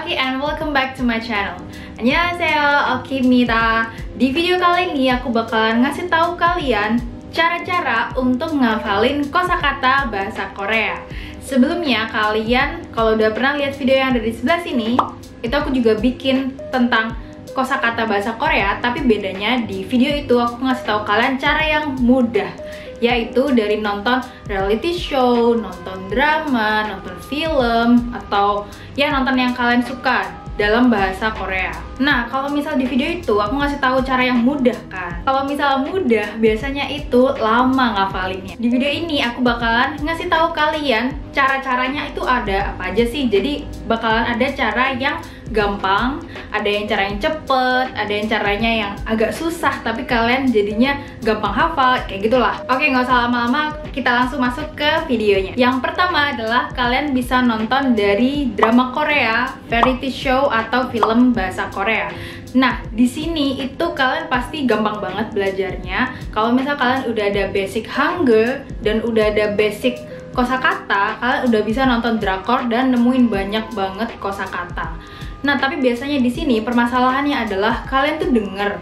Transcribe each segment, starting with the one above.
Oke, and welcome back to my channel. Annyeonghaseyo, Okimita. Di video kali ini aku bakalan ngasih tahu kalian cara-cara untuk ngafalin kosakata bahasa Korea. Sebelumnya kalian kalau udah pernah lihat video yang ada di sebelah sini, itu aku juga bikin tentang kosakata bahasa Korea, tapi bedanya di video itu aku ngasih tahu kalian cara yang mudah, yaitu dari nonton reality show, nonton drama, nonton film, atau ya nonton yang kalian suka dalam bahasa Korea. Nah, kalau misal di video itu aku ngasih tahu cara yang mudah kan. Kalau misal mudah, biasanya itu lama ngafalinnya. Di video ini aku bakalan ngasih tahu kalian cara-caranya itu ada apa aja sih. Jadi bakalan ada cara yang gampang, ada yang cara yang cepet, ada yang caranya yang agak susah tapi kalian jadinya gampang hafal, kayak gitulah. Oke, nggak usah lama-lama, kita langsung masuk ke videonya. Yang pertama adalah kalian bisa nonton dari drama Korea, variety show, atau film bahasa Korea. Nah, di sini itu kalian pasti gampang banget belajarnya. Kalau misal kalian udah ada basic Hangul dan udah ada basic kosakata, kalian udah bisa nonton drakor dan nemuin banyak banget kosakata. Nah, tapi biasanya di sini permasalahannya adalah kalian tuh denger,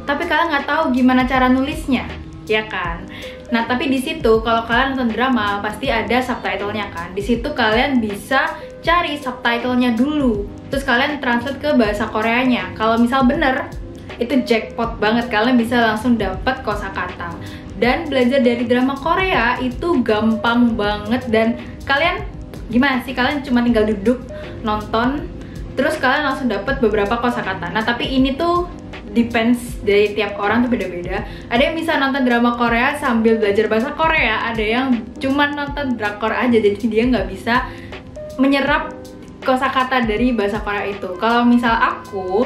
tapi kalian nggak tahu gimana cara nulisnya, ya kan? Nah, tapi di situ kalau kalian nonton drama pasti ada subtitlenya kan. Di situ kalian bisa cari subtitlenya dulu, terus kalian translate ke bahasa Koreanya. Kalau misal bener, itu jackpot banget, kalian bisa langsung dapat kosakata. Dan belajar dari drama Korea itu gampang banget, dan kalian gimana sih? Kalian cuma tinggal duduk nonton, terus kalian langsung dapat beberapa kosakata. Nah, tapi ini tuh depends dari tiap orang tuh beda-beda. Ada yang bisa nonton drama Korea sambil belajar bahasa Korea, ada yang cuma nonton drakor aja, jadi dia nggak bisa menyerap kosakata dari bahasa Korea itu. Kalau misal aku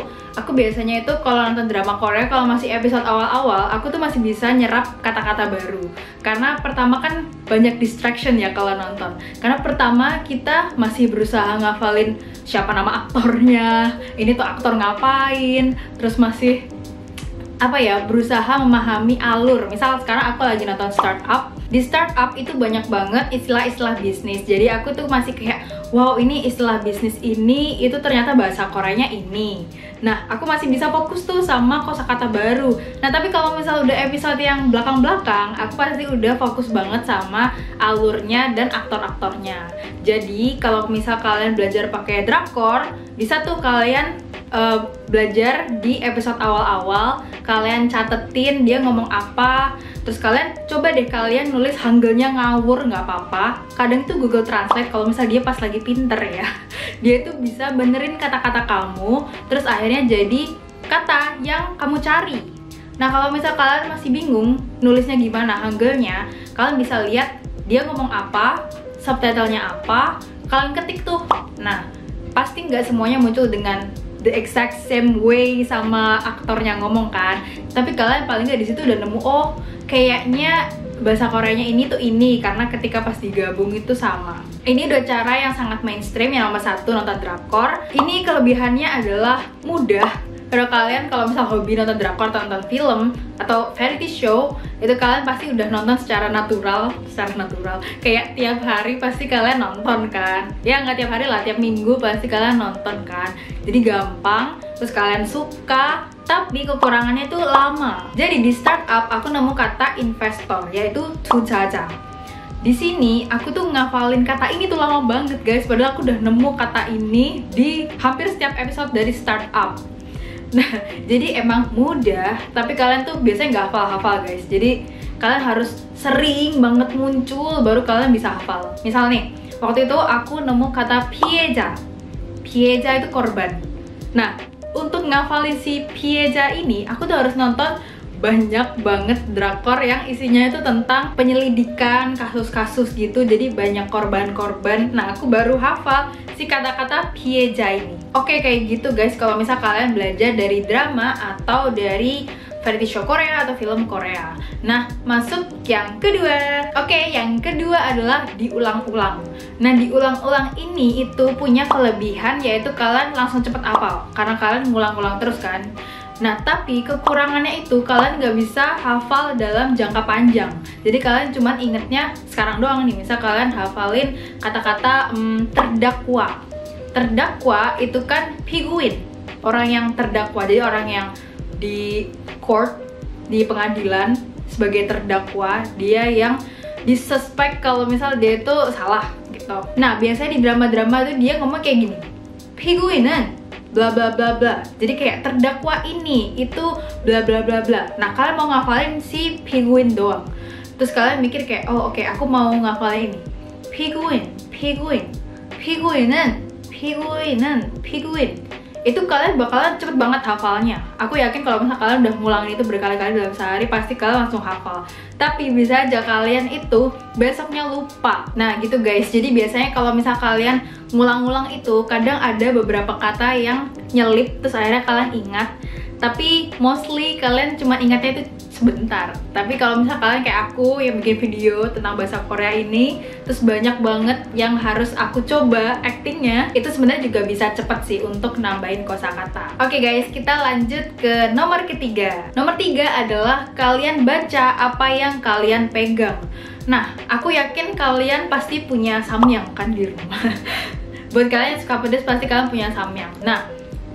biasanya itu kalau nonton drama Korea, kalau masih episode awal-awal, aku tuh masih bisa nyerap kata-kata baru. Karena pertama kan banyak distraction ya kalau nonton. Karena pertama kita masih berusaha ngafalin siapa nama aktornya, ini tuh aktor ngapain, terus masih berusaha memahami alur. Misal sekarang aku lagi nonton Startup. Di Startup itu banyak banget istilah-istilah bisnis. Jadi aku tuh masih kayak, wow, ini istilah bisnis ini, itu ternyata bahasa Koreanya ini. Nah, aku masih bisa fokus tuh sama kosakata baru. Nah, tapi kalau misal udah episode yang belakang-belakang, aku pasti udah fokus banget sama alurnya dan aktor-aktornya. Jadi, kalau misal kalian belajar pakai drakor, bisa tuh kalian belajar di episode awal-awal, kalian catetin dia ngomong apa, terus kalian coba deh kalian nulis Hangulnya ngawur, nggak apa-apa. Kadang tuh Google Translate kalau misalnya dia pas lagi pinter ya, dia tuh bisa benerin kata-kata kamu, terus akhirnya jadi kata yang kamu cari. Nah, kalau misal kalian masih bingung nulisnya gimana Hangulnya, kalian bisa lihat dia ngomong apa, subtitlenya apa, kalian ketik tuh. Nah, pasti nggak semuanya muncul dengan the exact same way sama aktornya ngomong kan, tapi kalian paling nggak di situ udah nemu, oh kayaknya bahasa Koreanya ini tuh ini, karena ketika pas digabung itu sama. Ini udah cara yang sangat mainstream. Yang nomor satu, nonton drakor. Ini kelebihannya adalah mudah. Kalau kalian kalau misal hobi nonton drakor atau nonton film atau variety show, itu kalian pasti udah nonton secara natural. Kayak tiap hari pasti kalian nonton kan? Ya nggak tiap hari lah, tiap minggu pasti kalian nonton kan? Jadi gampang, terus kalian suka, tapi kekurangannya itu lama. Jadi di Startup aku nemu kata investor, yaitu 투자자. Di sini aku tuh ngafalin kata ini tuh lama banget guys, padahal aku udah nemu kata ini di hampir setiap episode dari Startup. Nah, jadi emang mudah, tapi kalian tuh biasanya nggak hafal-hafal guys. Jadi kalian harus sering banget muncul baru kalian bisa hafal. Misal nih, waktu itu aku nemu kata piyeja. Piyeja itu korban. Nah, untuk ngafalin si piyeja ini, aku tuh harus nonton banyak banget drakor yang isinya itu tentang penyelidikan kasus-kasus gitu, jadi banyak korban-korban. Nah, aku baru hafal si kata-kata piyeja ini. Oke, kayak gitu guys kalau misal kalian belajar dari drama atau dari variety show Korea atau film Korea. Nah, masuk yang kedua. Oke, yang kedua adalah diulang-ulang. Nah, diulang-ulang ini itu punya kelebihan, yaitu kalian langsung cepet hafal karena kalian ngulang-ulang terus kan. Nah, tapi kekurangannya itu kalian nggak bisa hafal dalam jangka panjang. Jadi kalian cuman ingetnya sekarang doang nih. Misal kalian hafalin kata-kata terdakwa. terdakwa itu kan piguin, orang yang terdakwa, jadi orang yang di court, di pengadilan sebagai terdakwa, dia yang disuspek kalau misal dia itu salah gitu. Nah, biasanya di drama-drama tuh dia ngomong kayak gini, piguinan bla bla bla bla. Jadi kayak terdakwa ini itu bla bla bla bla. Nah, kalian mau ngafalin si piguin doang. Terus kalian mikir kayak, oh oke, aku mau ngafalin ini. Piguin, piguin, piguinan, piguinan, piguin. Itu kalian bakalan cepet banget hafalnya. Aku yakin kalau misalnya kalian udah ngulangin itu berkali-kali dalam sehari, pasti kalian langsung hafal. Tapi bisa aja kalian itu besoknya lupa. Nah gitu guys, jadi biasanya kalau misal kalian ngulang-ngulang itu, kadang ada beberapa kata yang nyelip, terus akhirnya kalian ingat. Tapi mostly kalian cuma ingatnya itu sebentar. Tapi kalau misal kalian kayak aku yang bikin video tentang bahasa Korea ini, terus banyak banget yang harus aku coba actingnya, itu sebenarnya juga bisa cepet sih untuk nambahin kosakata. Oke guys, kita lanjut ke nomor ketiga. Nomor 3 adalah kalian baca apa yang kalian pegang. Nah, aku yakin kalian pasti punya samyang kan di rumah. Buat kalian yang suka pedas, pasti kalian punya samyang. Nah,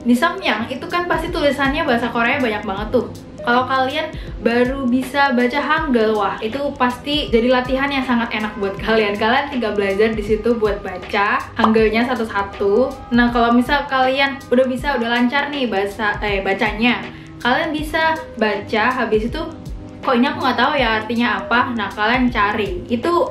di samyang itu kan pasti tulisannya bahasa Korea banyak banget tuh. Kalau kalian baru bisa baca Hangul, wah itu pasti jadi latihan yang sangat enak buat kalian. Kalian tinggal belajar di situ buat baca Hangulnya satu-satu. Nah, kalau misal kalian udah bisa, udah lancar nih bacanya, kalian bisa baca, habis itu kok ini aku nggak tahu ya artinya apa. Nah, kalian cari. Itu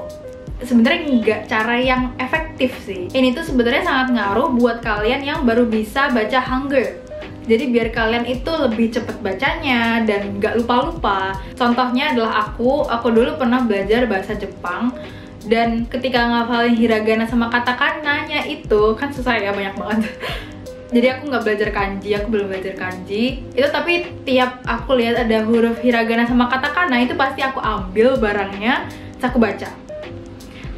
sebenarnya nggak cara yang efektif sih. Ini tuh sebenarnya sangat ngaruh buat kalian yang baru bisa baca Hangul. Jadi biar kalian itu lebih cepet bacanya dan nggak lupa-lupa. Contohnya adalah aku dulu pernah belajar bahasa Jepang, dan ketika ngafalin hiragana sama katakana-nya itu kan susah ya, banyak banget. Jadi aku nggak belajar kanji, aku belum belajar kanji itu, tapi tiap aku lihat ada huruf hiragana sama katakana itu pasti aku ambil barangnya, terus aku baca.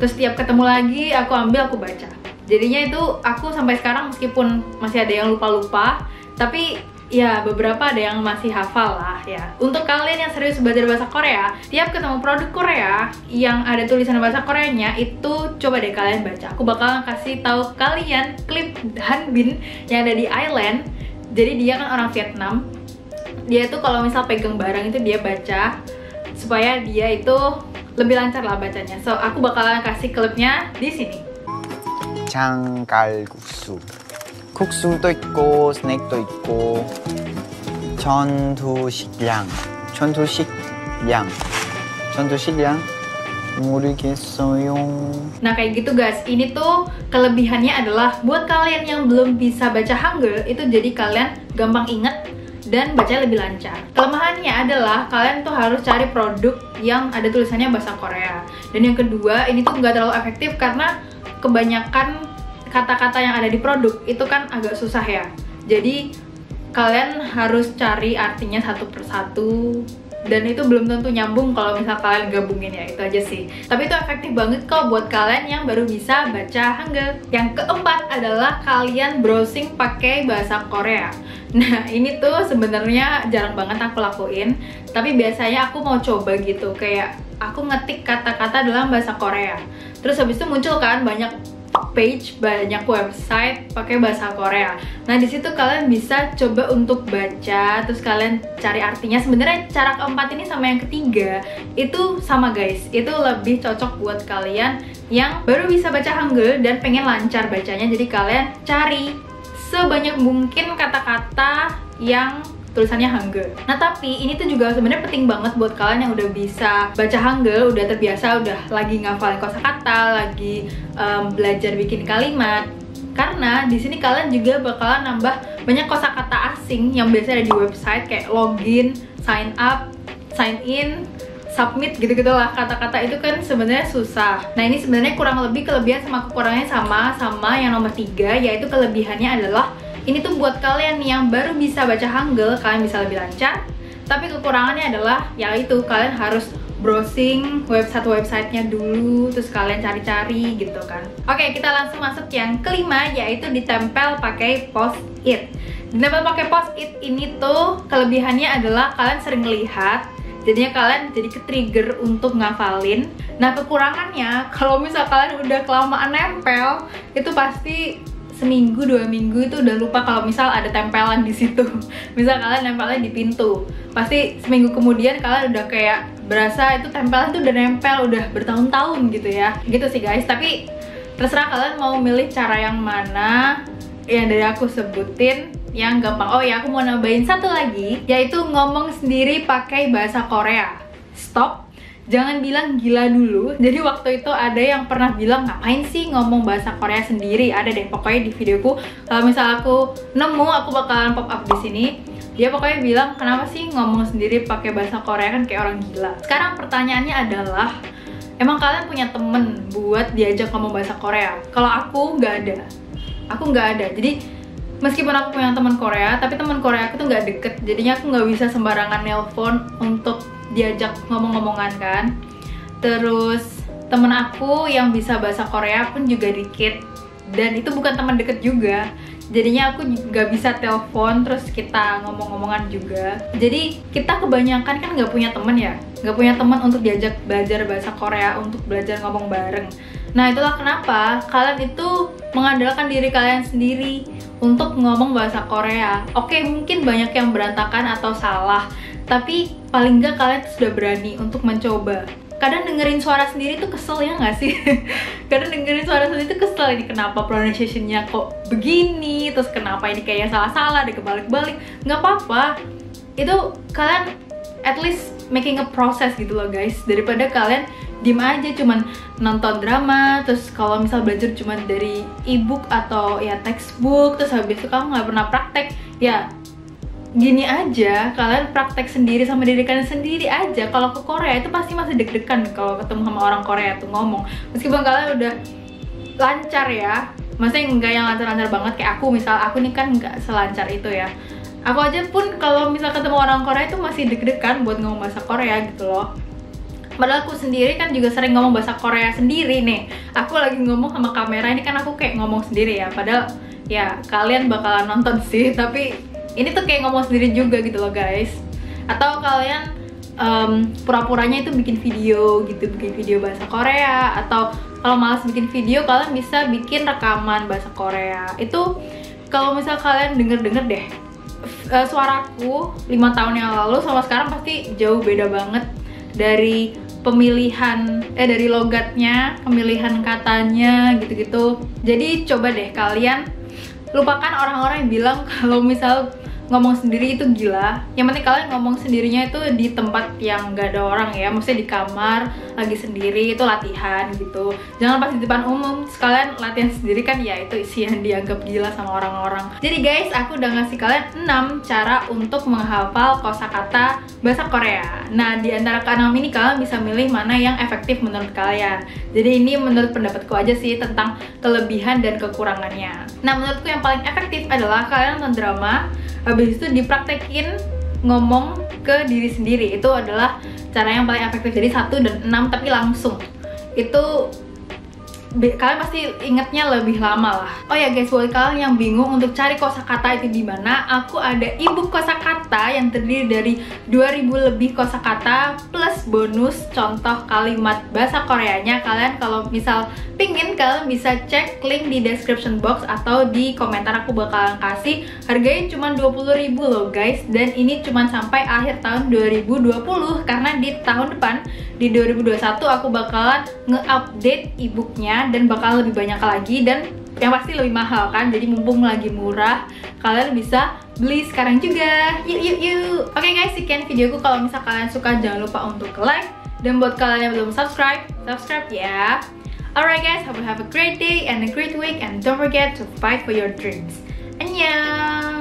Terus tiap ketemu lagi aku ambil, aku baca. Jadinya itu aku sampai sekarang meskipun masih ada yang lupa-lupa, tapi ya beberapa ada yang masih hafal lah ya. Untuk kalian yang serius belajar bahasa Korea, tiap ketemu produk Korea yang ada tulisan bahasa Koreanya, itu coba deh kalian baca. Aku bakal kasih tahu kalian klip Hanbin yang ada di Island. Jadi dia kan orang Vietnam. Dia tuh kalau misal pegang barang itu dia baca supaya dia itu lebih lancar lah bacanya. So aku bakalan kasih klipnya di sini. 장칼국수 국수도 있고 스낵도 있고 전투식량 모르겠어요. Nah kayak gitu guys, ini tuh kelebihannya adalah buat kalian yang belum bisa baca Hangul, itu jadi kalian gampang inget dan baca lebih lancar. Kelemahannya adalah kalian tuh harus cari produk yang ada tulisannya bahasa Korea. Dan yang kedua, ini tuh nggak terlalu efektif karena kebanyakan kata-kata yang ada di produk itu kan agak susah ya. Jadi kalian harus cari artinya satu persatu, dan itu belum tentu nyambung kalau misal kalian gabungin ya. Itu aja sih. Tapi itu efektif banget kok buat kalian yang baru bisa baca Hangul. Yang keempat adalah kalian browsing pakai bahasa Korea. Nah ini tuh sebenarnya jarang banget aku lakuin, tapi biasanya aku mau coba gitu, kayak aku ngetik kata-kata dalam bahasa Korea, terus habis itu muncul kan banyak page, banyak website pakai bahasa Korea. Nah di situ kalian bisa coba untuk baca, terus kalian cari artinya. Sebenarnya cara keempat ini sama yang ketiga itu sama guys, itu lebih cocok buat kalian yang baru bisa baca Hangul dan pengen lancar bacanya. Jadi kalian cari sebanyak mungkin kata-kata yang tulisannya Hangul. Nah tapi ini tuh juga sebenarnya penting banget buat kalian yang udah bisa baca Hangul, udah terbiasa, udah lagi ngafalin kosakata, lagi belajar bikin kalimat. Karena di sini kalian juga bakalan nambah banyak kosakata asing yang biasa ada di website, kayak login, sign up, sign in, submit, gitu-gitu lah. Kata-kata itu kan sebenarnya susah. Nah ini sebenarnya kurang lebih kelebihan sama kekurangannya sama yang nomor 3, yaitu kelebihannya adalah ini tuh buat kalian yang baru bisa baca Hangul, kalian bisa lebih lancar. Tapi kekurangannya adalah yaitu kalian harus browsing website-websitenya dulu, terus kalian cari-cari gitu kan. Oke, kita langsung masuk yang kelima, yaitu ditempel pakai post-it. Ditempel pakai post-it ini tuh kelebihannya adalah kalian sering lihat, jadinya kalian jadi ke-trigger untuk ngafalin. Nah kekurangannya, kalau misal kalian udah kelamaan nempel, itu pasti seminggu 2 minggu itu udah lupa kalau misal ada tempelan di situ. Misal kalian nempelnya di pintu, pasti seminggu kemudian kalian udah kayak berasa itu tempelan tuh udah nempel udah bertahun-tahun gitu ya. Gitu sih guys, tapi terserah kalian mau milih cara yang mana. Yang dari aku sebutin yang gampang. Oh ya, aku mau nambahin satu lagi, yaitu ngomong sendiri pakai bahasa Korea. Stop, jangan bilang gila dulu. Jadi waktu itu ada yang pernah bilang, ngapain sih ngomong bahasa Korea sendiri? Ada deh pokoknya di videoku. Kalau misal aku nemu, aku bakalan pop up di sini. Dia pokoknya bilang, kenapa sih ngomong sendiri pakai bahasa Korea, kan kayak orang gila. Sekarang pertanyaannya adalah, emang kalian punya temen buat diajak ngomong bahasa Korea? Kalau aku nggak ada. Aku nggak ada. Jadi meskipun aku punya teman Korea, tapi teman Korea aku tuh nggak deket. Jadinya aku nggak bisa sembarangan nelpon untuk diajak ngomong-ngomongan kan. Terus temen aku yang bisa bahasa Korea pun juga dikit, dan itu bukan teman deket juga. Jadinya aku nggak bisa telepon terus kita ngomong-ngomongan juga. Jadi kita kebanyakan kan nggak punya temen ya, nggak punya teman untuk diajak belajar bahasa Korea, untuk belajar ngomong bareng. Nah itulah kenapa kalian itu mengandalkan diri kalian sendiri untuk ngomong bahasa Korea. Oke, mungkin banyak yang berantakan atau salah, tapi paling nggak kalian sudah berani untuk mencoba. Kadang dengerin suara sendiri tuh kesel ya nggak sih? Kadang dengerin suara sendiri tuh kesel, ini kenapa pronunciation-nya kok begini, terus kenapa ini kayaknya salah-salah, ada kebalik-balik. Nggak apa-apa, itu kalian at least making a process gitu loh guys, daripada kalian diem aja cuman nonton drama, terus kalau misal belajar cuman dari ebook atau ya textbook, terus habis itu kamu nggak pernah praktek. Ya gini aja, kalian praktek sendiri sama diri kalian sendiri aja. Kalau ke Korea itu pasti masih deg-degan kalau ketemu sama orang Korea tuh ngomong. Meskipun kalian udah lancar ya, maksudnya nggak yang lancar-lancar banget kayak aku. Misal aku nih kan nggak selancar itu ya. Aku aja pun kalau misal ketemu orang Korea itu masih deg-degan buat ngomong bahasa Korea gitu loh. Padahal aku sendiri kan juga sering ngomong bahasa Korea sendiri nih. Aku lagi ngomong sama kamera ini kan aku kayak ngomong sendiri ya. Padahal ya kalian bakalan nonton sih, tapi ini tuh kayak ngomong sendiri juga gitu loh guys. Atau kalian pura-puranya itu bikin video gitu, bikin video bahasa Korea. Atau kalau malas bikin video, kalian bisa bikin rekaman bahasa Korea. Itu kalau misal kalian denger-denger deh, suaraku 5 tahun yang lalu sama sekarang pasti jauh beda banget. Dari pemilihan, dari logatnya, pemilihan katanya gitu-gitu. Jadi coba deh kalian lupakan orang-orang yang bilang kalau misal ngomong sendiri itu gila. Yang penting kalian ngomong sendirinya itu di tempat yang gak ada orang ya, maksudnya di kamar lagi sendiri, itu latihan gitu. Jangan pas di depan umum, sekalian latihan sendiri kan ya itu isi yang dianggap gila sama orang-orang. Jadi guys, aku udah ngasih kalian 6 cara untuk menghafal kosakata bahasa Korea. Nah di antara ke-6 ini kalian bisa milih mana yang efektif menurut kalian. Jadi ini menurut pendapatku aja sih tentang kelebihan dan kekurangannya. Nah menurutku yang paling efektif adalah kalian nonton drama, habis itu dipraktekin ngomong ke diri sendiri. Itu adalah cara yang paling efektif. Jadi 1 dan 6 tapi langsung. Itu kalian pasti ingetnya lebih lama lah. Oh ya guys, buat kalian yang bingung untuk cari kosakata itu di mana, aku ada ebook kosakata yang terdiri dari 2000 lebih kosakata plus bonus contoh kalimat bahasa Koreanya. Kalian kalau misal pingin, kalian bisa cek link di description box atau di komentar, aku bakalan kasih. Harganya cuma 20.000 loh guys, dan ini cuma sampai akhir tahun 2020 karena di tahun depan di 2021 aku bakalan nge-update ebooknya dan bakal lebih banyak lagi, dan yang pasti lebih mahal kan. Jadi mumpung lagi murah, kalian bisa beli sekarang juga. Yuk. Oke guys, sekian videoku. Kalau misal kalian suka, jangan lupa untuk like, dan buat kalian yang belum subscribe ya. Alright guys, have a great day and a great week, and don't forget to fight for your dreams. Annyeong!